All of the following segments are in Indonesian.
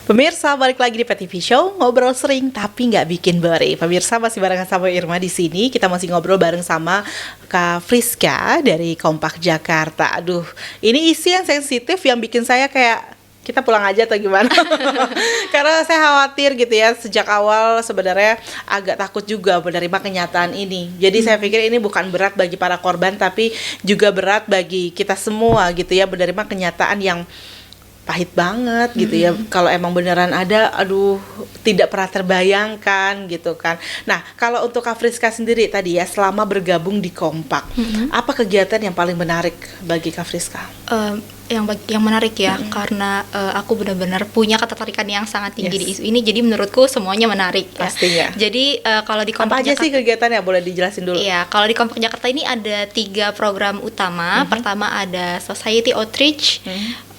Pemirsa, balik lagi di PTV Show, ngobrol sering tapi nggak bikin bore. Pemirsa, masih barengan sama Irma di sini. Kita masih ngobrol bareng sama Kak Friska dari Kompak Jakarta. Aduh, ini isi yang sensitif yang bikin saya kayak kita pulang aja atau gimana. Karena saya khawatir gitu ya, sejak awal sebenarnya agak takut juga menerima kenyataan ini. Jadi saya pikir ini bukan berat bagi para korban, tapi juga berat bagi kita semua gitu ya, menerima kenyataan yang pahit banget gitu ya. Kalau emang beneran ada, aduh, tidak pernah terbayangkan gitu kan. Nah, kalau untuk Kak Friska sendiri tadi ya, selama bergabung di Kompak, apa kegiatan yang paling menarik bagi Kak Friska? Yang menarik ya, karena aku benar-benar punya ketertarikan yang sangat tinggi di isu ini, jadi menurutku semuanya menarik ya. Pastinya. Jadi kalau di Kompak apa aja sih kegiatannya, boleh dijelasin dulu? Iya, kalau di Kompak Jakarta ini ada 3 program utama. Pertama ada Society Outreach,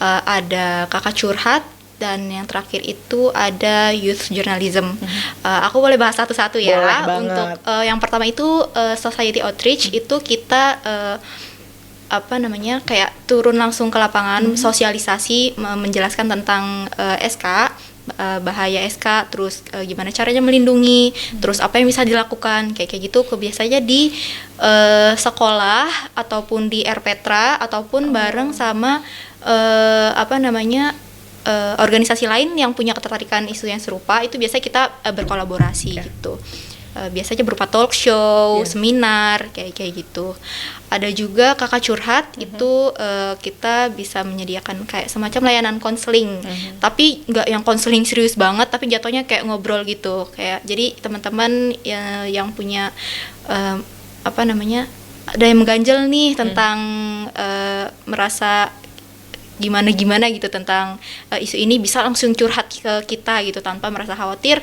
ada Kakak Curhat, dan yang terakhir itu ada Youth Journalism. Aku boleh bahas satu-satu ya. Boleh banget. Untuk yang pertama itu Society Outreach, itu kita kayak turun langsung ke lapangan, sosialisasi, menjelaskan tentang SK, bahaya SK, terus gimana caranya melindungi, terus apa yang bisa dilakukan, kayak gitu. Biasanya di sekolah ataupun di RPTRA ataupun bareng sama organisasi lain yang punya ketertarikan isu yang serupa, itu biasanya kita berkolaborasi gitu. Biasanya berupa talk show, seminar, kayak gitu. Ada juga Kakak Curhat, itu kita bisa menyediakan kayak semacam layanan konseling, tapi nggak yang konseling serius banget, tapi jatuhnya kayak ngobrol gitu. Kayak jadi teman-teman yang punya ada yang mengganjal nih tentang merasa gimana gitu tentang isu ini, bisa langsung curhat ke kita gitu tanpa merasa khawatir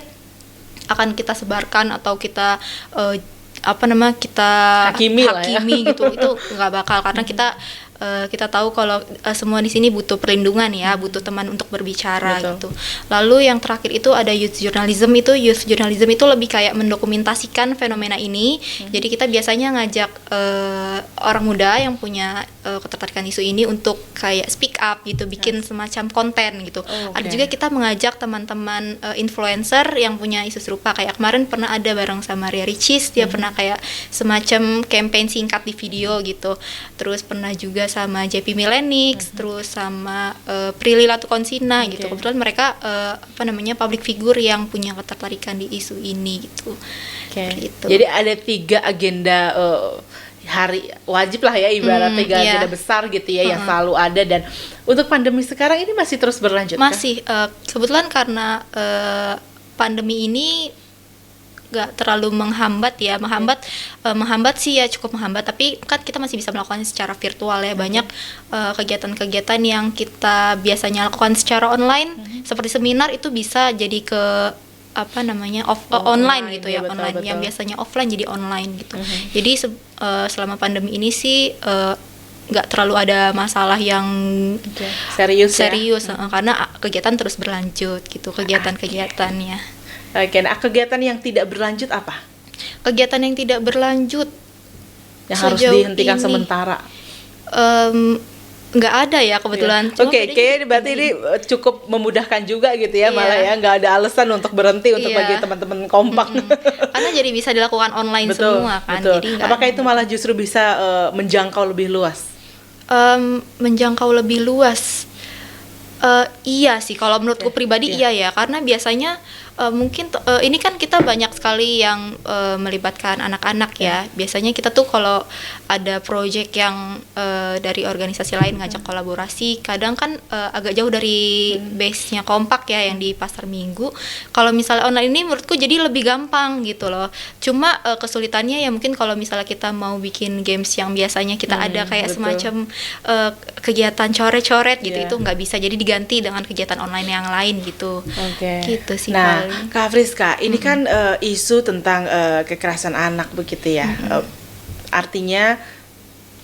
akan kita sebarkan atau kita kita hakimi gitu. Itu nggak bakal, karena kita tahu kalau semua di sini butuh perlindungan ya, butuh teman untuk berbicara. Betul. Gitu. Lalu yang terakhir itu ada Youth Journalism. Youth Journalism itu lebih kayak mendokumentasikan fenomena ini. Jadi kita biasanya ngajak orang muda yang punya ketertarikan isu ini untuk kayak speak up gitu, bikin semacam konten gitu. Ada juga kita mengajak teman-teman influencer yang punya isu serupa. Kayak kemarin pernah ada bareng sama Ria Ricis, dia pernah kayak semacam campaign singkat di video gitu. Terus pernah juga sama JP Milenix, terus sama Prilly Latukonsina gitu. Kebetulan mereka public figure yang punya ketertarikan di isu ini gitu. Gitu. Jadi ada 3 agenda hari wajib lah ya, ibarat 3 agenda besar gitu ya, yang selalu ada. Dan untuk pandemi sekarang ini masih terus berlanjut? Masih, kebetulan karena pandemi ini gak terlalu menghambat sih ya, cukup menghambat, tapi kan kita masih bisa melakukannya secara virtual ya. Banyak kegiatan-kegiatan yang kita biasanya lakukan secara online, seperti seminar, itu bisa jadi ke online gitu ya, betul, online betul. yang biasanya offline jadi online gitu. Jadi selama pandemi ini sih nggak terlalu ada masalah yang serius ya? Karena kegiatan terus berlanjut gitu, kegiatan-kegiatannya. Nah, kegiatan yang tidak berlanjut apa? Kegiatan yang tidak berlanjut yang harus dihentikan sementara? Nggak ada ya kebetulan. Kayaknya berarti ini cukup memudahkan juga gitu ya, malah ya nggak ada alasan untuk berhenti untuk bagi teman-teman Kompak. Karena jadi bisa dilakukan online semua kan. Betul. Jadi apakah itu malah justru bisa menjangkau lebih luas? Menjangkau lebih luas. Iya sih, kalau menurutku pribadi iya ya, karena biasanya mungkin ini kan kita banyak sekali yang melibatkan anak-anak ya. Biasanya kita tuh kalau ada project yang dari organisasi lain ngajak kolaborasi, kadang kan agak jauh dari base-nya Kompak ya, yang di Pasar Minggu. Kalau misalnya online ini menurutku jadi lebih gampang gitu loh. Cuma kesulitannya ya mungkin kalau misalnya kita mau bikin games yang biasanya kita ada kayak semacam kegiatan coret-coret gitu, itu nggak bisa, jadi diganti dengan kegiatan online yang lain gitu. Gitu sih. Nah, Kak Friska, ini kan isu tentang kekerasan anak begitu ya. Artinya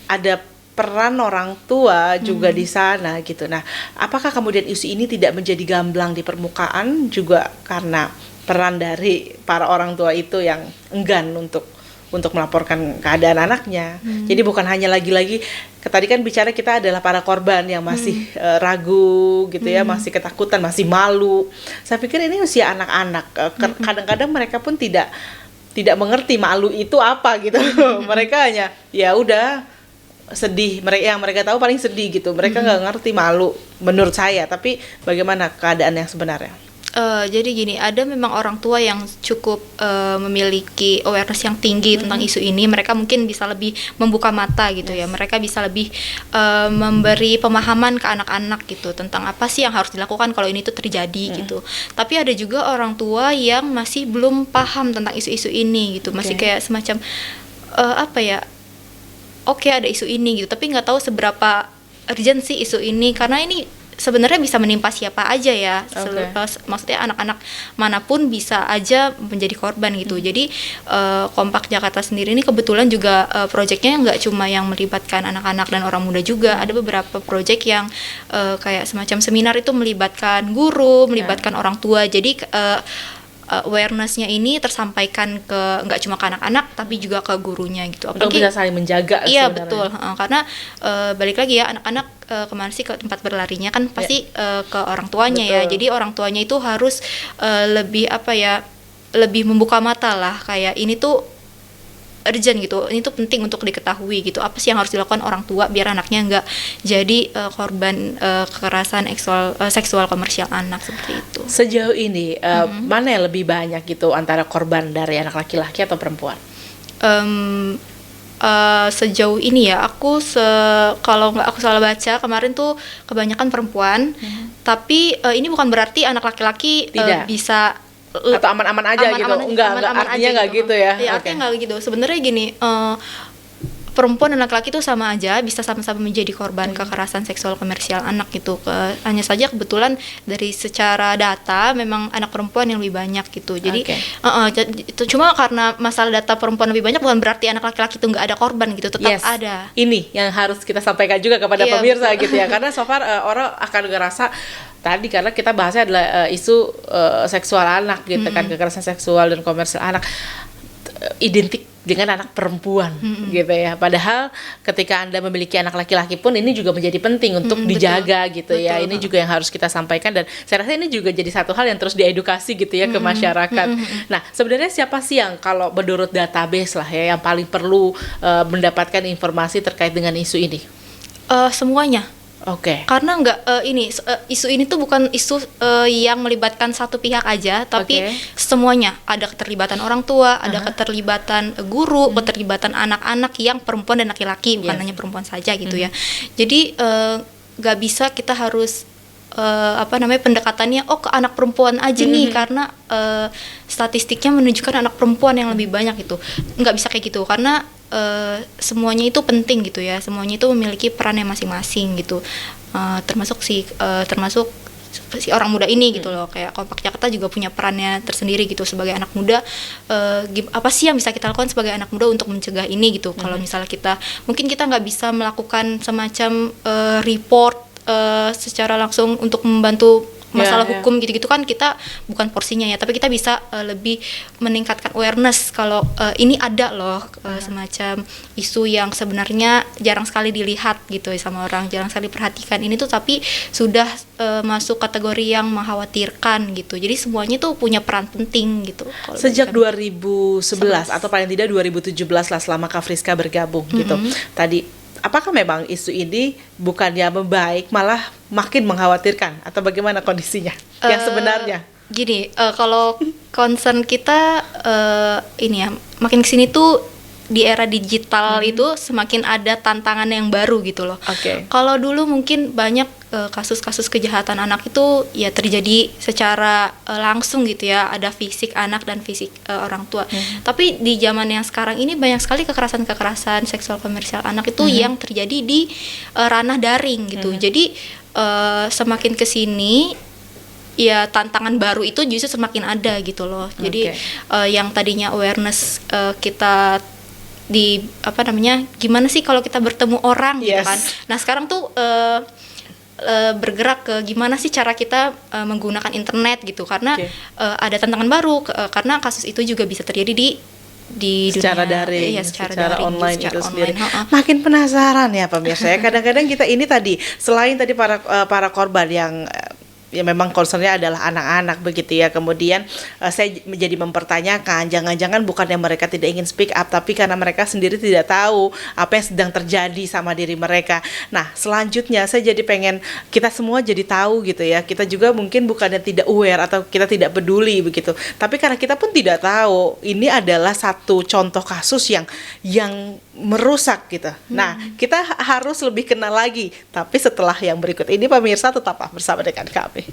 ada peran orang tua juga di sana gitu. Nah, apakah kemudian isu ini tidak menjadi gamblang di permukaan juga karena peran dari para orang tua itu yang enggan untuk untuk melaporkan keadaan anaknya. Jadi bukan hanya lagi-lagi tadi kan bicara kita adalah para korban yang masih ragu gitu ya, masih ketakutan, masih malu. Saya pikir ini usia anak-anak. Kadang-kadang mereka pun tidak mengerti malu itu apa gitu. Mereka hanya ya udah sedih. Yang mereka tahu paling sedih gitu. Mereka nggak ngerti malu menurut saya. Tapi bagaimana keadaan yang sebenarnya? Jadi gini, ada memang orang tua yang cukup memiliki awareness yang tinggi tentang isu ini. Mereka mungkin bisa lebih membuka mata gitu ya. Mereka bisa lebih memberi pemahaman ke anak-anak gitu tentang apa sih yang harus dilakukan kalau ini tuh terjadi gitu. Tapi ada juga orang tua yang masih belum paham tentang isu-isu ini gitu. Masih kayak semacam oke, ada isu ini gitu, tapi nggak tahu seberapa urgent sih isu ini, karena ini sebenarnya bisa menimpa siapa aja ya. Maksudnya anak-anak manapun bisa aja menjadi korban gitu. Jadi Kompak Jakarta sendiri ini kebetulan juga proyeknya nggak cuma yang melibatkan anak-anak dan orang muda juga. Ada beberapa proyek yang kayak semacam seminar itu melibatkan guru, melibatkan orang tua. Jadi awareness-nya ini tersampaikan ke nggak cuma ke anak-anak tapi juga ke gurunya gitu. Untuk bisa saling menjaga. Iya sebenarnya. Betul, karena balik lagi ya, anak-anak kemana sih ke tempat berlarinya kan pasti ke orang tuanya. Betul. Ya. Jadi orang tuanya itu harus lebih membuka mata lah, kayak ini tuh urgent gitu, ini tuh penting untuk diketahui gitu, apa sih yang harus dilakukan orang tua biar anaknya nggak jadi korban kekerasan seksual komersial anak seperti itu. Sejauh ini mana yang lebih banyak gitu antara korban dari anak laki-laki atau perempuan? Sejauh ini ya, kalau nggak aku salah baca kemarin tuh kebanyakan perempuan, tapi ini bukan berarti anak laki-laki bisa atau aman-aman aja gitu. Enggak artinya enggak gitu ya. Iya, artinya enggak gitu. Sebenarnya gini, perempuan dan laki-laki itu sama aja, bisa sama-sama menjadi korban kekerasan seksual komersial anak gitu. Hanya saja kebetulan dari secara data memang anak perempuan yang lebih banyak gitu. Jadi itu cuma karena masalah data perempuan lebih banyak bukan berarti anak laki-laki itu nggak ada korban gitu, tetap ada. Ini yang harus kita sampaikan juga kepada pemirsa gitu ya. Karena so far orang akan ngerasa tadi karena kita bahasnya adalah isu seksual anak gitu kan, kekerasan seksual dan komersial anak identik dengan anak perempuan gitu ya. Padahal ketika Anda memiliki anak laki-laki pun ini juga menjadi penting untuk dijaga gitu ya. Ini juga yang harus kita sampaikan, dan saya rasa ini juga jadi satu hal yang terus diedukasi gitu ya ke masyarakat. Nah, sebenarnya siapa sih yang kalau menurut database lah ya yang paling perlu mendapatkan informasi terkait dengan isu ini? Semuanya. Oke. Karena isu ini tuh bukan isu yang melibatkan satu pihak aja, tapi semuanya. Ada keterlibatan orang tua, ada keterlibatan guru, keterlibatan anak-anak yang perempuan dan laki-laki, bukan hanya perempuan saja gitu ya. Jadi nggak bisa kita harus pendekatannya ke anak perempuan aja nih karena statistiknya menunjukkan anak perempuan yang lebih banyak gitu. Nggak bisa kayak gitu, karena semuanya itu penting gitu ya, semuanya itu memiliki perannya masing-masing gitu, termasuk si orang muda ini gitu loh. Kayak Kompak Jakarta juga punya perannya tersendiri gitu sebagai anak muda. Apa sih yang bisa kita lakukan sebagai anak muda untuk mencegah ini gitu? Kalau misalnya mungkin kita nggak bisa melakukan semacam report secara langsung untuk membantu masalah hukum gitu-gitu kan, kita bukan porsinya ya, tapi kita bisa lebih meningkatkan awareness kalau ini ada loh semacam isu yang sebenarnya jarang sekali dilihat gitu sama orang, jarang sekali diperhatikan ini tuh, tapi sudah masuk kategori yang mengkhawatirkan gitu. Jadi semuanya tuh punya peran penting gitu. Sejak 2011 atau paling tidak 2017 lah selama Kak Friska bergabung gitu. Tadi apakah memang isu ini bukannya membaik, malah makin mengkhawatirkan, atau bagaimana kondisinya yang sebenarnya? Gini, kalau concern kita makin kesini tuh di era digital itu semakin ada tantangan yang baru gitu loh. Kalau dulu mungkin banyak kasus-kasus kejahatan anak itu ya terjadi secara langsung gitu ya, ada fisik anak dan fisik orang tua. Tapi di zaman yang sekarang ini banyak sekali kekerasan seksual komersial anak itu yang terjadi di ranah daring gitu. Jadi semakin kesini ya tantangan baru itu justru semakin ada gitu loh. Jadi yang tadinya awareness kita gimana sih kalau kita bertemu orang gitu kan. Nah sekarang tuh bergerak ke gimana sih cara kita menggunakan internet gitu, karena ada tantangan baru karena kasus itu juga bisa terjadi di di secara dunia, daring, iya, secara daring, online secara itu sendiri. online. Makin penasaran ya pemirsa ya. Kadang-kadang kita ini tadi selain tadi para korban yang ya memang concernnya adalah anak-anak begitu ya. Kemudian saya menjadi mempertanyakan, jangan-jangan bukan yang mereka tidak ingin speak up, tapi karena mereka sendiri tidak tahu apa yang sedang terjadi sama diri mereka. Nah, selanjutnya saya jadi pengen kita semua jadi tahu gitu ya. Kita juga mungkin bukannya tidak aware atau kita tidak peduli begitu, tapi karena kita pun tidak tahu, ini adalah satu contoh kasus yang merusak gitu. Nah, kita harus lebih kenal lagi. Tapi setelah yang berikut ini pemirsa tetaplah bersama dengan kami.